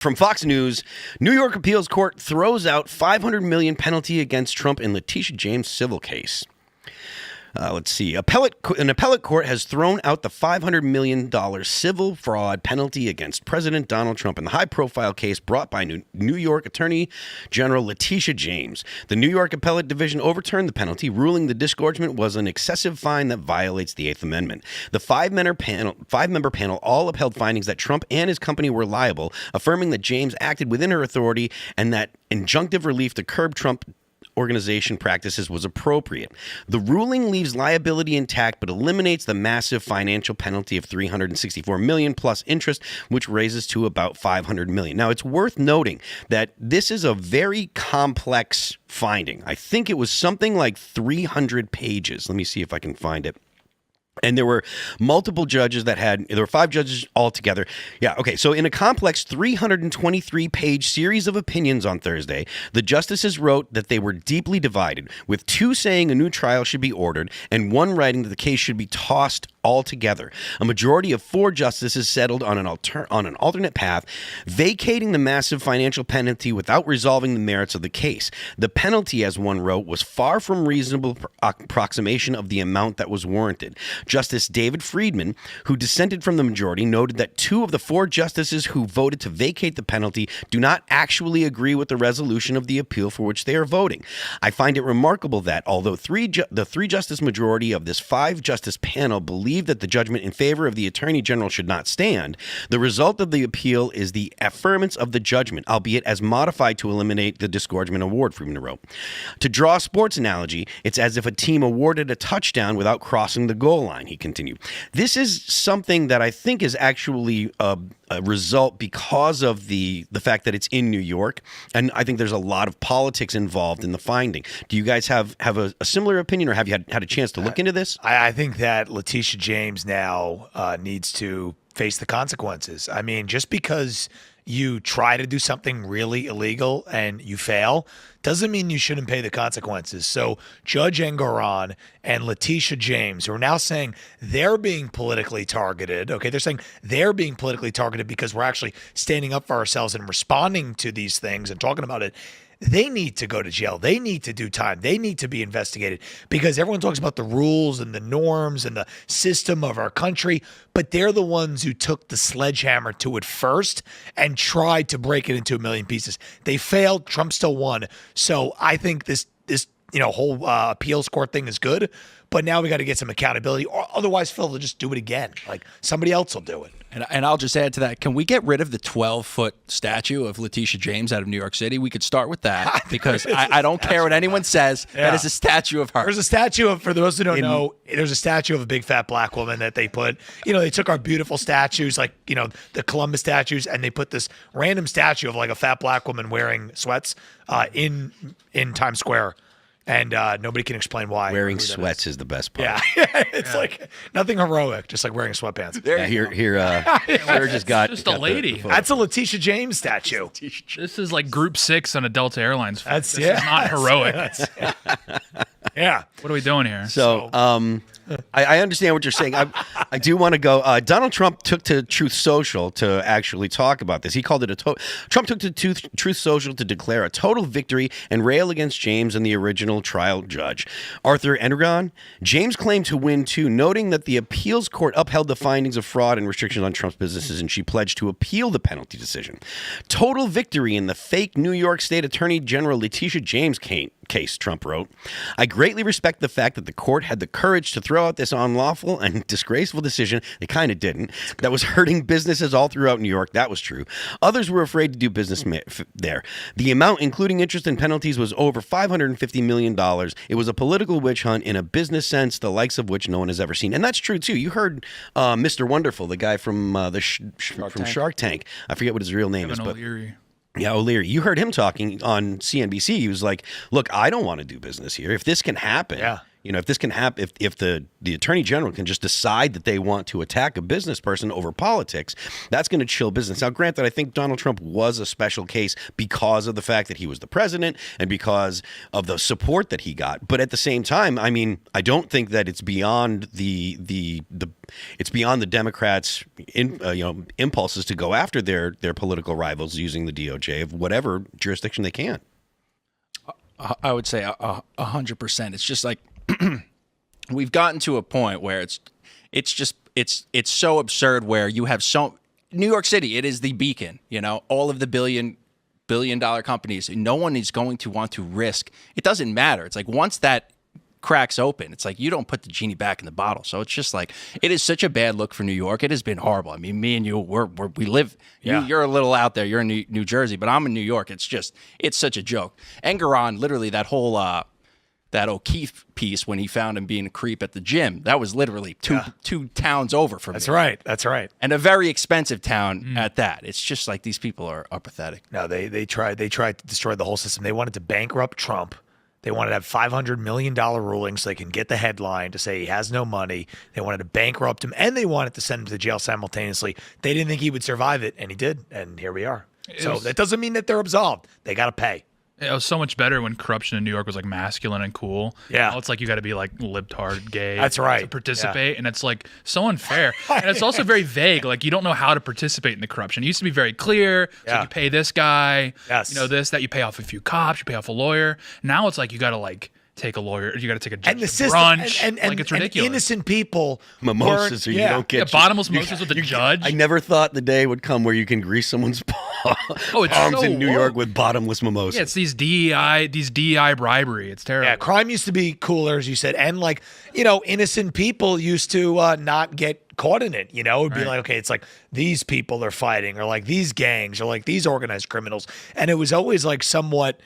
From Fox News, New York appeals court throws out $500 million penalty against Trump in Letitia James civil case. Let's see. An appellate court has thrown out the $500 million civil fraud penalty against President Donald Trump in the high-profile case brought by New York Attorney General Letitia James. The New York Appellate Division overturned the penalty, ruling the disgorgement was an excessive fine that violates the Eighth Amendment. The five-member panel all upheld findings that Trump and his company were liable, affirming that James acted within her authority and that injunctive relief to curb Trump organization practices was appropriate. The ruling leaves liability intact but eliminates the massive financial penalty of $364 million plus interest, which raises to about $500 million. Now, it's worth noting that this is a very complex finding. I think it was something like 300 pages. Let me see if I can find it. And there were multiple judges there were 5 judges altogether. Yeah, okay. So in a complex 323-page series of opinions on Thursday, the justices wrote that they were deeply divided, with 2 saying a new trial should be ordered and 1 writing that the case should be tossed altogether. A majority of 4 justices settled on an alternate path, vacating the massive financial penalty without resolving the merits of the case. The penalty, as one wrote, was far from reasonable approximation of the amount that was warranted. Justice David Friedman, who dissented from the majority, noted that 2 of the 4 justices who voted to vacate the penalty do not actually agree with the resolution of the appeal for which they are voting. I find it remarkable that, although the 3-justice majority of this 5-justice panel believe that the judgment in favor of the Attorney General should not stand, the result of the appeal is the affirmance of the judgment, albeit as modified to eliminate the disgorgement award, Friedman wrote. To draw a sports analogy, it's as if a team awarded a touchdown without crossing the goal line, he continued. This is something that I think is actually a result because of the fact that it's in New York, and I think there's a lot of politics involved in the finding. Do you guys have a similar opinion, or have you had a chance to look into this? I think that Letitia James now needs to face the consequences. I mean, just because you try to do something really illegal and you fail doesn't mean you shouldn't pay the consequences. So Judge Engoron and Letitia James are now saying they're being politically targeted. Okay, they're saying they're being politically targeted because we're actually standing up for ourselves and responding to these things and talking about it. They need to go to jail. They need to do time. They need to be investigated, because everyone talks about the rules and the norms and the system of our country, but they're the ones who took the sledgehammer to it first and tried to break it into a million pieces. They failed. Trump still won. So I think this whole appeals court thing is good, but now we got to get some accountability, or otherwise Phil will just do it again. Like somebody else will do it. And I'll just add to that, can we get rid of the 12-foot statue of Letitia James out of New York City? We could start with that, because I don't care what anyone says. Yeah. That is a statue of her. There's a statue of, for those who don't know, there's a statue of a big fat black woman that they put, they took our beautiful statues, like, the Columbus statues, and they put this random statue of like a fat black woman wearing sweats in Times Square. And nobody can explain why. Wearing sweats is the best part. Yeah, it's like nothing heroic, just like wearing sweatpants. Serge has got just a lady. That's a Letitia James statue. This is like Group 6 on a Delta Airlines flight. This is not heroic. Yeah. What are we doing here? So, I understand what you're saying. I do want to go. Donald Trump took to Truth Social to actually talk about this. He called it Trump took to Truth Social to declare a total victory and rail against James and the original trial judge, Arthur Engoron. James claimed to win too, noting that the appeals court upheld the findings of fraud and restrictions on Trump's businesses, and she pledged to appeal the penalty decision. Total victory in the fake New York State Attorney General Letitia James case, Trump wrote. I greatly respect the fact that the court had the courage to throw out this unlawful and disgraceful decision. They kind of didn't. That was hurting businesses all throughout New York. That was true. Others were afraid to do business there. The amount, including interest and penalties, was over $550 million. It was a political witch hunt in a business sense, the likes of which no one has ever seen. And that's true, too. You heard Mr. Wonderful, the guy from Shark Tank. I forget what his real name is. But yeah, O'Leary. You heard him talking on CNBC. He was like, look, I don't want to do business here. If this can happen, If this can happen, if the attorney general can just decide that they want to attack a business person over politics, that's going to chill business. Now, granted, I think Donald Trump was a special case because of the fact that he was the president and because of the support that he got. But at the same time, I mean, I don't think that it's beyond it's beyond the Democrats' impulses to go after their political rivals using the DOJ of whatever jurisdiction they can. I would say 100%. It's just like we've gotten to a point where it's so absurd where you have New York City, it is the beacon, all of the billion-dollar companies. No one is going to want to risk. It doesn't matter. It's like once that cracks open, it's like you don't put the genie back in the bottle. So it's just like it is such a bad look for New York. It has been horrible. I mean, me and you, we live. Yeah. You're a little out there. You're in New Jersey, but I'm in New York. It's such a joke. Engeron, literally, that whole that O'Keefe piece when he found him being a creep at the gym. That was literally two towns over from me. That's right. And a very expensive town at that. It's just like these people are pathetic. No, they tried to destroy the whole system. They wanted to bankrupt Trump. They wanted to have $500 million rulings so they can get the headline to say he has no money. They wanted to bankrupt him, and they wanted to send him to jail simultaneously. They didn't think he would survive it, and he did, and here we are. That doesn't mean that they're absolved. They got to pay. It was so much better when corruption in New York was like masculine and cool. Yeah. Now it's like you got to be like libtard, gay. That's right. To participate, and it's like so unfair. And it's also very vague. Like you don't know how to participate in the corruption. It used to be very clear. It's like you pay this guy. Yes. That you pay off a few cops. You pay off a lawyer. Now it's like you got to like take a lawyer. You got to take a judge And the to system, brunch. and it's ridiculous. innocent people Mimosas, or you don't get bottomless mimosas with a judge. I never thought the day would come where you can grease someone's it's arms so in New York woke. with bottomless mimosas. Yeah, it's these DEI bribery. It's terrible. Yeah, crime used to be cooler, as you said, and innocent people used to not get caught in it. It'd be like, okay, it's like these people are fighting, or like these gangs, or like these organized criminals, and it was always like somewhat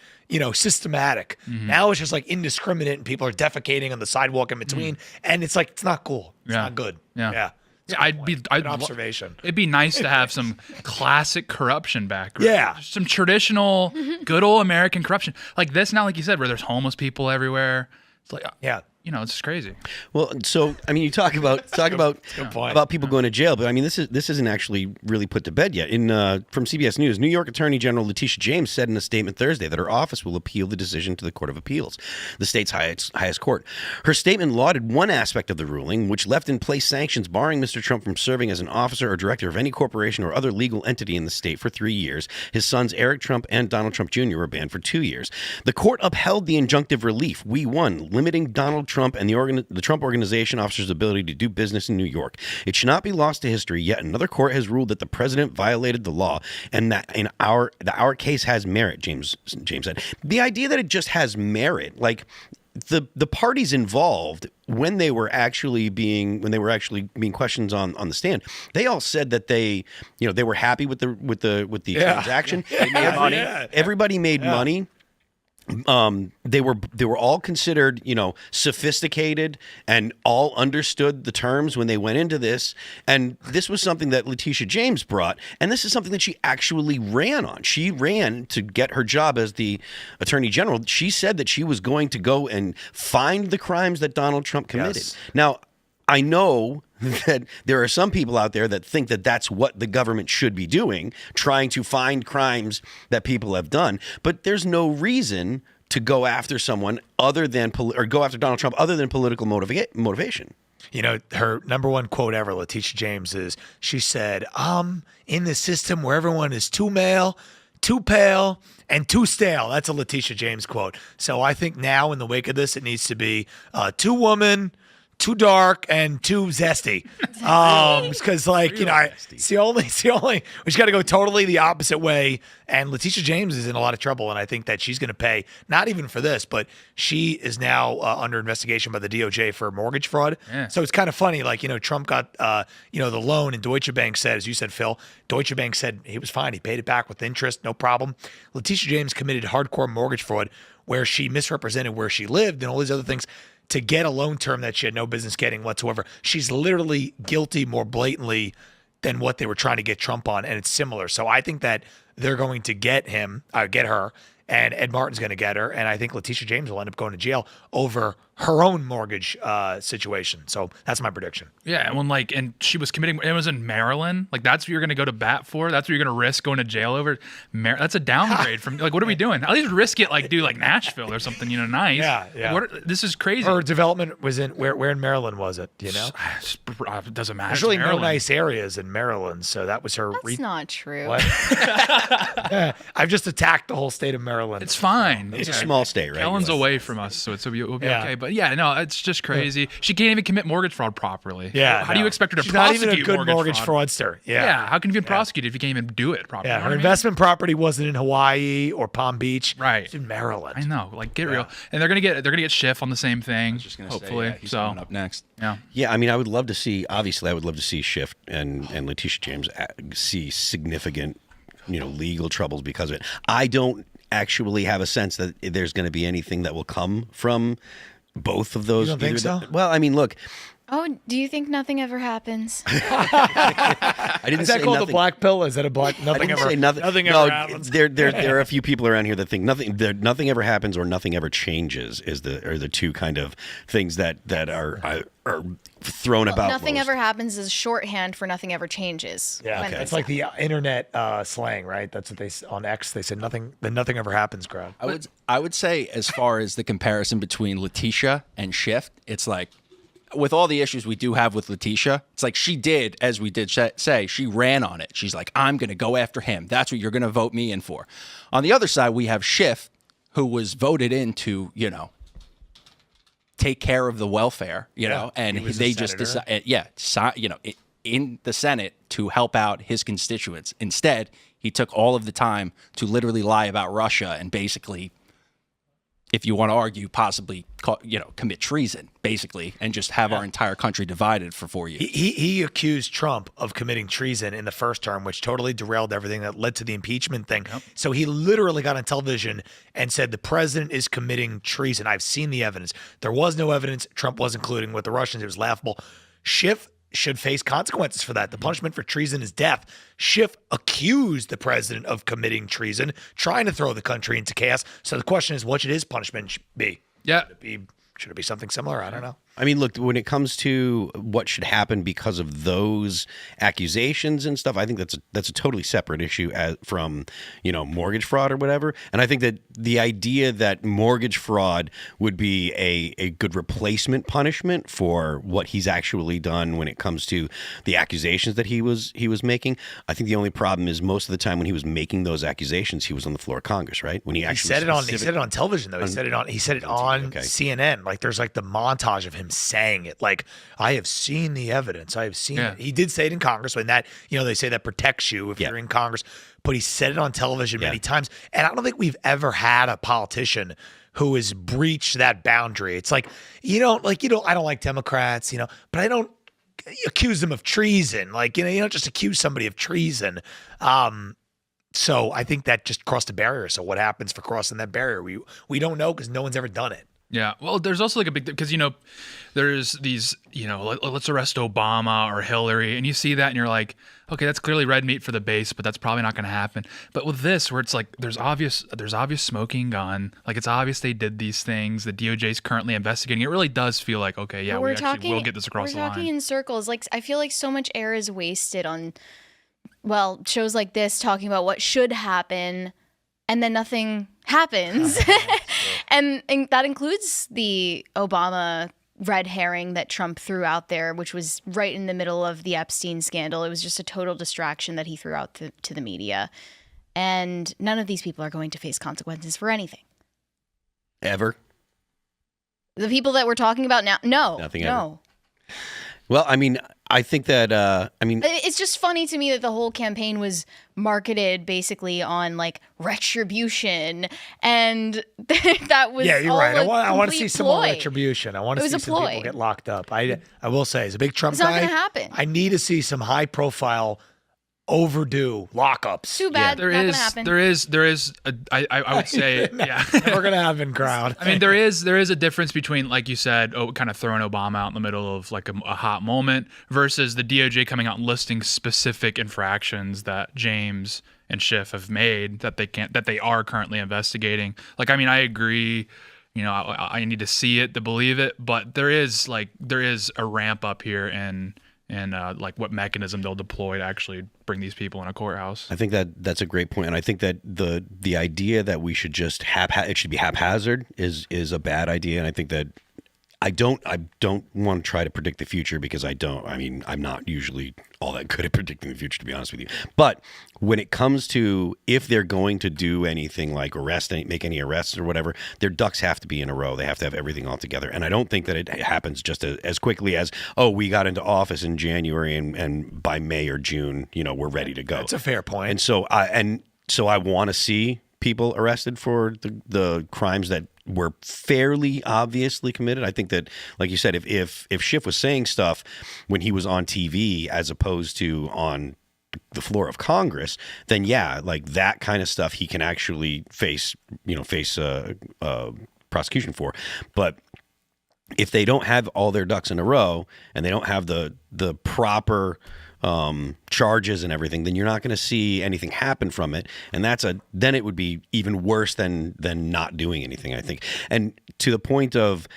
systematic. Now it's just like indiscriminate, and people are defecating on the sidewalk in between, and it's like it's not cool. It's not good. Yeah. It's I'd observation. It'd be nice to have some classic corruption back. Right? Yeah. Just some traditional, good old American corruption like this. Now, like you said, where there's homeless people everywhere. It's like, it's just crazy. Well, so I mean, you talk about people going to jail, but I mean, this isn't actually really put to bed yet. From CBS News, New York Attorney General Letitia James said in a statement Thursday that her office will appeal the decision to the Court of Appeals, the state's highest court. Her statement lauded one aspect of the ruling, which left in place sanctions barring Mr. Trump from serving as an officer or director of any corporation or other legal entity in the state for 3 years. His sons Eric Trump and Donald Trump Jr. were banned for 2 years. The court upheld the injunctive relief. We won, limiting Donald Trump and the Trump Organization officers' ability to do business in New York. It should not be lost to history. Yet another court has ruled that the president violated the law, and that our case has merit. James said. The idea that it just has merit, like the parties involved when they were actually being questioned on the stand, they all said that they were happy with the transaction. They made money. Everybody made money. They were all considered, sophisticated and all understood the terms when they went into this. And this was something that Letitia James brought. And this is something that she actually ran on. She ran to get her job as the attorney general. She said that she was going to go and find the crimes that Donald Trump committed. Yes. Now, I know that there are some people out there that think that that's what the government should be doing, trying to find crimes that people have done. But there's no reason to go after someone other than go after Donald Trump other than political motivation. Her number one quote ever, Letitia James, is she said, in the system where everyone is too male, too pale, and too stale. That's a Letitia James quote. So I think now in the wake of this, it needs to be too woman, too dark, and too zesty. Because it's the only, we just got to go totally the opposite way. And Letitia James is in a lot of trouble. And I think that she's going to pay, not even for this, but she is now under investigation by the DOJ for mortgage fraud. Yeah. So it's kind of funny. Trump got, the loan, and Deutsche Bank said, as you said, Phil, Deutsche Bank said he was fine. He paid it back with interest, no problem. Letitia James committed hardcore mortgage fraud where she misrepresented where she lived and all these other things to get a loan term that she had no business getting whatsoever. She's literally guilty more blatantly than what they were trying to get Trump on, and it's similar. So I think that they're going to get her, and Ed Martin's going to get her, and I think Letitia James will end up going to jail over her own mortgage situation. So that's my prediction. Yeah, and she was committing. It was in Maryland. Like that's what you're going to go to bat for. That's what you're going to risk going to jail over. That's a downgrade from like what are we doing? At least risk it like do like Nashville or something. Nice. Yeah. This is crazy. Her development was in where in Maryland was it? Do you know? It doesn't matter. There's really no nice areas in Maryland, so that was her. That's not true. What? I've just attacked the whole state of Maryland. It's fine. It's a small state, right? Kellen's away from us, so we'll be okay. But yeah, no, it's just crazy. She can't even commit mortgage fraud properly. Yeah. How do you expect her to She's prosecute not even a good mortgage fraud? fraudster. Yeah. How can you even prosecute if you can't even do it properly? Yeah. You know Her what I mean? investment property wasn't in Hawaii or Palm Beach. Right. It's in Maryland. I know. Like get real. And they're gonna get Schiff on the same thing. Just gonna Hopefully. say, he's coming up next. Yeah. Yeah, I mean, I would love to see. Obviously, I would love to see Schiff and Letitia James see significant, legal troubles because of it. I don't actually have a sense that there's going to be anything that will come from both of those. You don't think so? Well, I mean, look. Oh, do you think nothing ever happens? I didn't Is that say called nothing. the black pill? Is that a black? I Nothing didn't ever. say nothing. Nothing no, ever happens. There are a few people around here that think nothing ever happens or nothing ever changes are the two kind of things that are thrown about. Nothing most. ever happens is shorthand for nothing ever changes. Yeah, When it's like the internet slang, right? That's what on X they said nothing. Then nothing ever happens, crowd. I would say as far as the comparison between Letitia and Schiff, it's like with all the issues we do have with Letitia, it's like she did, as we did say, she ran on it. She's like, I'm going to go after him. That's what you're going to vote me in for. On the other side, we have Schiff, who was voted in to, take care of the welfare, and they just decided, in the Senate to help out his constituents. Instead, he took all of the time to literally lie about Russia and basically, if you want to argue, possibly, commit treason, basically, and just have our entire country divided for 4 years. He accused Trump of committing treason in the first term, which totally derailed everything that led to the impeachment thing. Yep. So he literally got on television and said the president is committing treason. I've seen the evidence. There was no evidence. Trump was including with the Russians. It was laughable. Schiff should face consequences for that. The punishment for treason is death. Schiff accused the president of committing treason, trying to throw the country into chaos. So the question is, what should his punishment be? Yeah. Should it be something similar? I don't know. I mean, look, when it comes to what should happen because of those accusations and stuff, I think that's a totally separate issue from, mortgage fraud or whatever. And I think that the idea that mortgage fraud would be a good replacement punishment for what he's actually done when it comes to the accusations that he was making. I think the only problem is most of the time when he was making those accusations, he was on the floor of Congress, right? When he actually he said it on television though. He said it on CNN. Like there's like the montage of him saying it, like, I have seen the evidence. I have seen it. He did say it in Congress when that, they say that protects you if you're in Congress, but he said it on television many times. And I don't think we've ever had a politician who has breached that boundary. It's like, I don't like Democrats, but I don't accuse them of treason. Like, you don't just accuse somebody of treason. So I think that just crossed a barrier. So what happens for crossing that barrier? We don't know because no one's ever done it. Yeah, well, there's also like a big because there's these let's arrest Obama or Hillary, and you see that and you're like, okay, that's clearly red meat for the base, but that's probably not going to happen. But with this, where it's like there's obvious smoking gun, like it's obvious they did these things. The DOJ is currently investigating. It really does feel like okay, yeah, we actually will get this across the line. We're talking in circles. Like I feel like so much air is wasted on shows like this talking about what should happen, and then nothing happens. And that includes the Obama red herring that Trump threw out there, which was right in the middle of the Epstein scandal. It was just a total distraction that he threw out to the media. And none of these people are going to face consequences for anything. Ever? The people that we're talking about now, no. Nothing ever. Well, I mean, I think that, it's just funny to me that the whole campaign was marketed basically on like retribution, and that was you're right. I want to see some more ploy. retribution. I want to see some people get locked up. I will say, as a big Trump It's guy, not going to happen. I need to see some high profile, overdue lockups. Too bad. There not going is, to happen. there is. I would say, yeah. We're gonna have in crowd. I mean, there is a difference between, like you said, kind of throwing Obama out in the middle of like a hot moment versus the DOJ coming out and listing specific infractions that James and Schiff have made that they are currently investigating. Like, I mean, I agree. I need to see it to believe it, but there is a ramp up here and like what mechanism they'll deploy to actually bring these people in a courthouse. I think that's a great point, and I think that the idea that we should just it should be haphazard is a bad idea, and I think that I don't want to try to predict the future because I'm not usually all that good at predicting the future, to be honest with you. But when it comes to if they're going to do anything like make any arrests or whatever, their ducks have to be in a row. They have to have everything all together. And I don't think that it happens just as quickly as, we got into office in January and by May or June, we're ready to go. That's a fair point. And so I want to see people arrested for the crimes that were fairly obviously committed. I think that, like you said, if Schiff was saying stuff when he was on TV as opposed to on the floor of Congress, then yeah, like that kind of stuff he can actually face prosecution for. But if they don't have all their ducks in a row and they don't have the proper charges and everything, then you're not going to see anything happen from it, and then it would be even worse than not doing anything, I think. And to the point of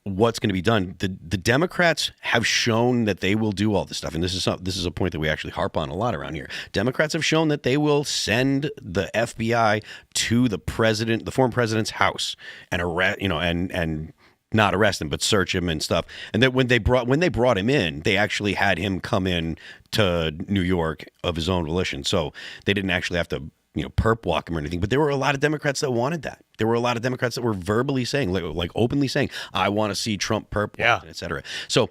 what's going to be done, the Democrats have shown that they will do all this stuff, and this is a point that we actually harp on a lot around here. Democrats have shown that they will send the FBI to the former president's house and arrest, and not arrest him, but search him and stuff. And that when they brought him in, they actually had him come in to New York of his own volition. So they didn't actually have to, perp walk him or anything. But there were a lot of Democrats that wanted that. There were a lot of Democrats that were verbally saying, like openly saying, I want to see Trump perp walked, et cetera. So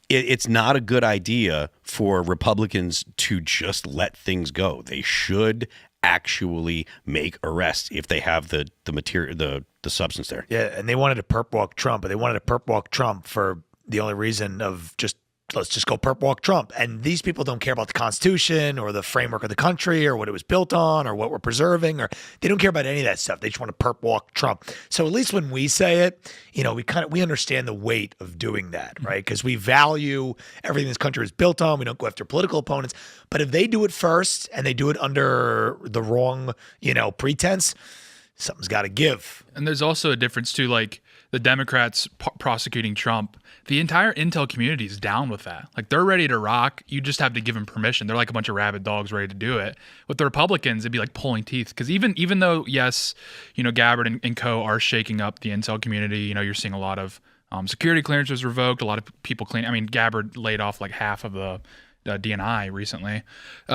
it's not a good idea for Republicans to just let things go. They should actually make arrests if they have the material, the substance there. Yeah, and they wanted to perp walk Trump, but they wanted to perp walk Trump for the only reason of let's just go perp walk Trump. And these people don't care about the Constitution or the framework of the country or what it was built on or what we're preserving, or they don't care about any of that stuff. They just want to perp walk Trump. So at least when we say it, we understand the weight of doing that, right? Because we value everything this country is built on. We don't go after political opponents. But if they do it first and they do it under the wrong, pretense, something's got to give. And there's also a difference too, like the Democrats prosecuting Trump. The entire intel community is down with that. Like, they're ready to rock. You just have to give them permission. They're like a bunch of rabid dogs ready to do it. With the Republicans, it'd be like pulling teeth. Because even though, yes, Gabbard and co are shaking up the intel community, you're seeing a lot of security clearances revoked, a lot of people Gabbard laid off like half of the DNI recently.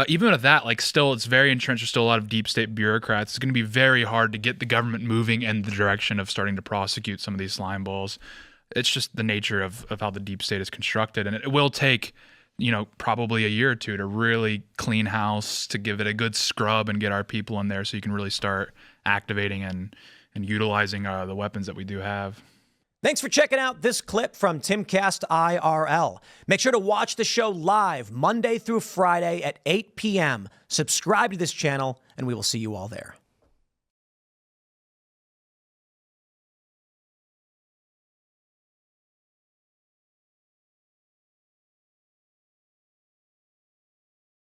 Even with that, still, it's very entrenched. There's still a lot of deep state bureaucrats. It's going to be very hard to get the government moving in the direction of starting to prosecute some of these slime balls. It's just the nature of how the deep state is constructed. And it will take, probably a year or two to really clean house, to give it a good scrub and get our people in there so you can really start activating and utilizing the weapons that we do have. Thanks for checking out this clip from Timcast IRL. Make sure to watch the show live Monday through Friday at 8 p.m. Subscribe to this channel, and we will see you all there.